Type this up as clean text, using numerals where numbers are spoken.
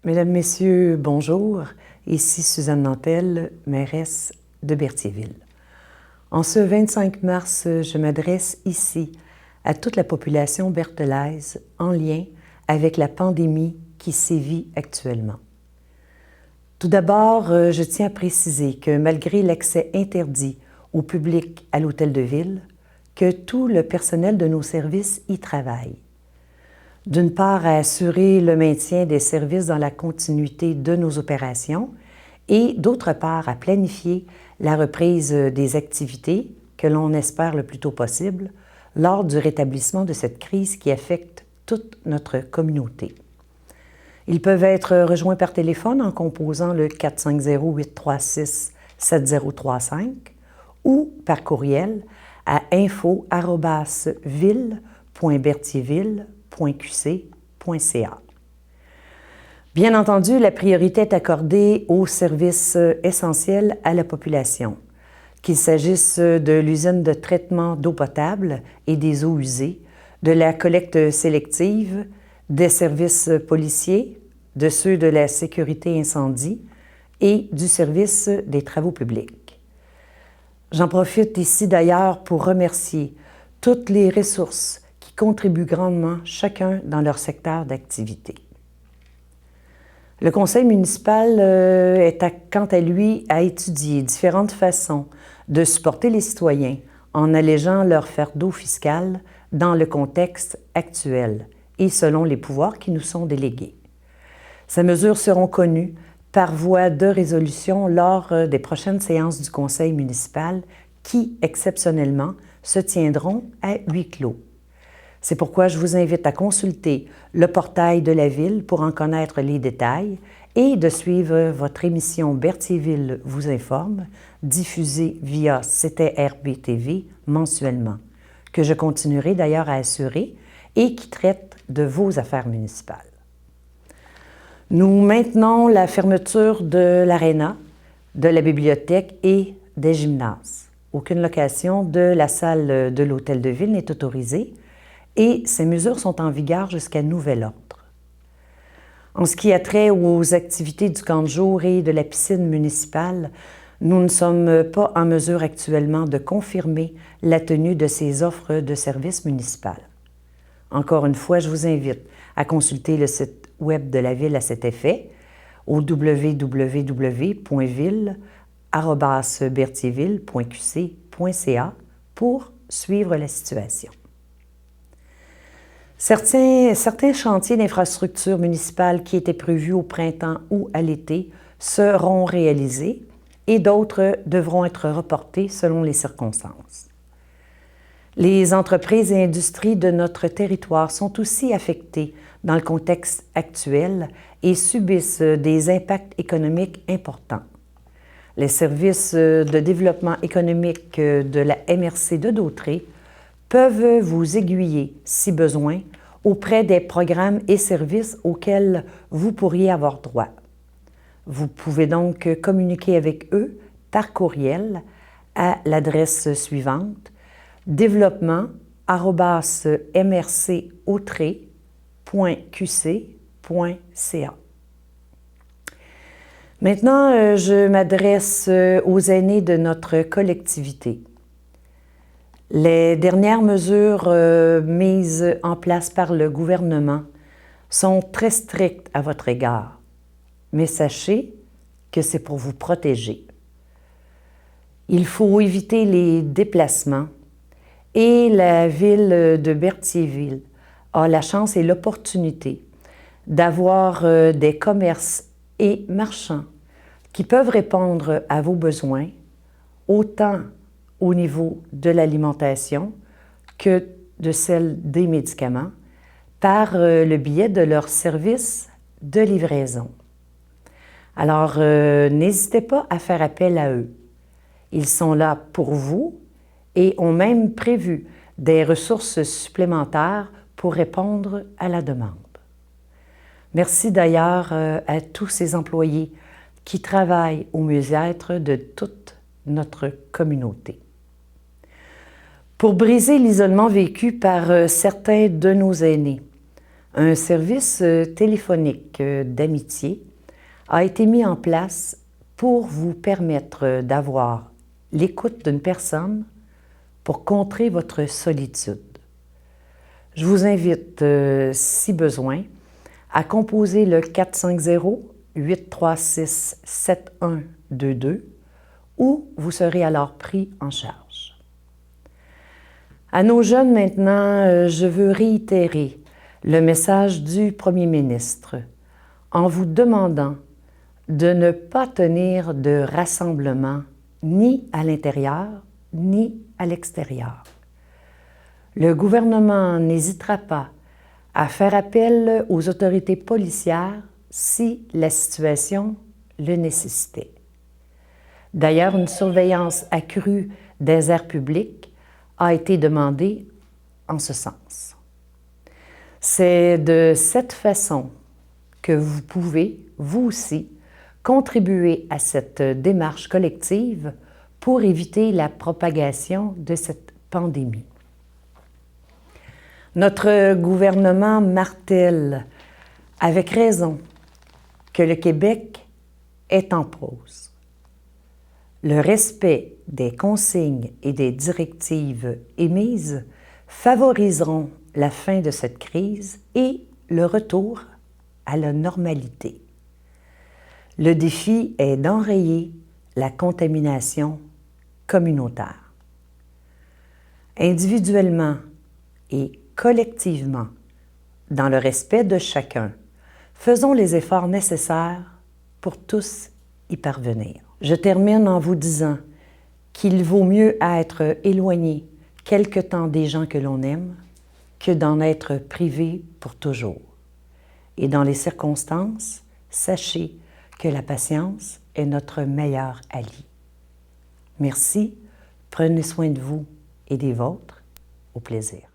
Mesdames, Messieurs, bonjour. Ici Suzanne Nantel, mairesse de Berthierville. En ce 25 mars, je m'adresse ici à toute la population berthelaise en lien avec la pandémie qui sévit actuellement. Tout d'abord, je tiens à préciser que malgré l'accès interdit au public à l'hôtel de ville, que tout le personnel de nos services y travaille. D'une part, à assurer le maintien des services dans la continuité de nos opérations et d'autre part, à planifier la reprise des activités que l'on espère le plus tôt possible lors du rétablissement de cette crise qui affecte toute notre communauté. Ils peuvent être rejoints par téléphone en composant le 450-836-7035 ou par courriel à info@ville.berthierville.qc.ca. Bien entendu, la priorité est accordée aux services essentiels à la population, qu'il s'agisse de l'usine de traitement d'eau potable et des eaux usées, de la collecte sélective, des services policiers, de ceux de la sécurité incendie et du service des travaux publics. J'en profite ici d'ailleurs pour remercier toutes les ressources qui contribuent grandement chacun dans leur secteur d'activité. Le conseil municipal quant à lui, à étudier différentes façons de supporter les citoyens en allégeant leur fardeau fiscal dans le contexte actuel et selon les pouvoirs qui nous sont délégués. Ces mesures seront connues par voie de résolution lors des prochaines séances du conseil municipal qui, exceptionnellement, se tiendront à huis clos. C'est pourquoi je vous invite à consulter le portail de la Ville pour en connaître les détails et de suivre votre émission Berthierville vous informe, diffusée via CTRB TV mensuellement, que je continuerai d'ailleurs à assurer et qui traite de vos affaires municipales. Nous maintenons la fermeture de l'aréna, de la bibliothèque et des gymnases. Aucune location de la salle de l'hôtel de ville n'est autorisée et ces mesures sont en vigueur jusqu'à nouvel ordre. En ce qui a trait aux activités du camp de jour et de la piscine municipale, nous ne sommes pas en mesure actuellement de confirmer la tenue de ces offres de services municipales. Encore une fois, je vous invite à consulter le site web de la Ville à cet effet au www.ville@berthierville.qc.ca pour suivre la situation. Certains chantiers d'infrastructures municipales qui étaient prévus au printemps ou à l'été seront réalisés et d'autres devront être reportés selon les circonstances. Les entreprises et industries de notre territoire sont aussi affectées dans le contexte actuel et subissent des impacts économiques importants. Les services de développement économique de la MRC de Dautré peuvent vous aiguiller, si besoin, auprès des programmes et services auxquels vous pourriez avoir droit. Vous pouvez donc communiquer avec eux par courriel à l'adresse suivante développement@mrcautré.qc.ca. Maintenant, je m'adresse aux aînés de notre collectivité. Les dernières mesures mises en place par le gouvernement sont très strictes à votre égard, mais sachez que c'est pour vous protéger. Il faut éviter les déplacements et la ville de Berthierville a la chance et l'opportunité d'avoir des commerces et marchands qui peuvent répondre à vos besoins, autant au niveau de l'alimentation que de celle des médicaments, par le biais de leur service de livraison. Alors, n'hésitez pas à faire appel à eux. Ils sont là pour vous et ont même prévu des ressources supplémentaires pour répondre à la demande. Merci d'ailleurs à tous ces employés qui travaillent au mieux-être de toute notre communauté. Pour briser l'isolement vécu par certains de nos aînés, Un service téléphonique d'amitié a été mis en place pour vous permettre d'avoir l'écoute d'une personne pour contrer votre solitude. Je vous invite, si besoin, à composer le 450-836-7122 où vous serez alors pris en charge. À nos jeunes maintenant, je veux réitérer le message du Premier ministre en vous demandant de ne pas tenir de rassemblement ni à l'intérieur ni à l'extérieur. Le gouvernement n'hésitera pas à faire appel aux autorités policières si la situation le nécessitait. D'ailleurs, une surveillance accrue des aires publiques a été demandée en ce sens. C'est de cette façon que vous pouvez, vous aussi, contribuer à cette démarche collective pour éviter la propagation de cette pandémie. Notre gouvernement martèle, avec raison, que le Québec est en pause. Le respect des consignes et des directives émises favoriseront la fin de cette crise et le retour à la normalité. Le défi est d'enrayer la contamination communautaire. Individuellement et collectivement, dans le respect de chacun, faisons les efforts nécessaires pour tous y parvenir. Je termine en vous disant qu'il vaut mieux être éloigné quelque temps des gens que l'on aime que d'en être privé pour toujours. Et dans les circonstances, sachez que la patience est notre meilleur allié. Merci, prenez soin de vous et des vôtres. Au plaisir.